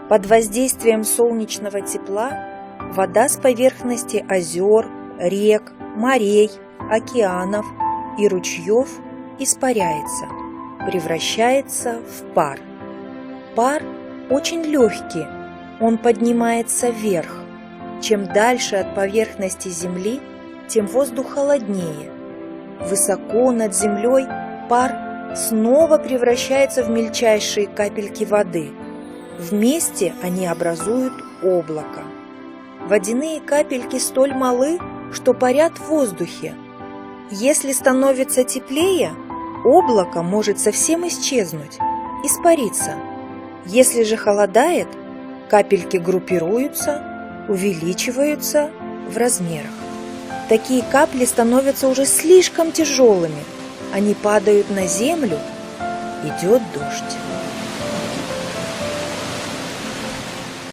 Под воздействием солнечного тепла вода с поверхности озер, рек, морей, океанов и ручьев испаряется, превращается в пар. Пар очень легкий, он поднимается вверх. Чем дальше от поверхности Земли, тем воздух холоднее. Высоко над землей пар снова превращается в мельчайшие капельки воды. Вместе они образуют облако. Водяные капельки столь малы, что парят в воздухе. Если становится теплее, облако может совсем исчезнуть, испариться. Если же холодает, капельки группируются, увеличиваются в размерах. Такие капли становятся уже слишком тяжелыми. Они падают на землю, идет дождь.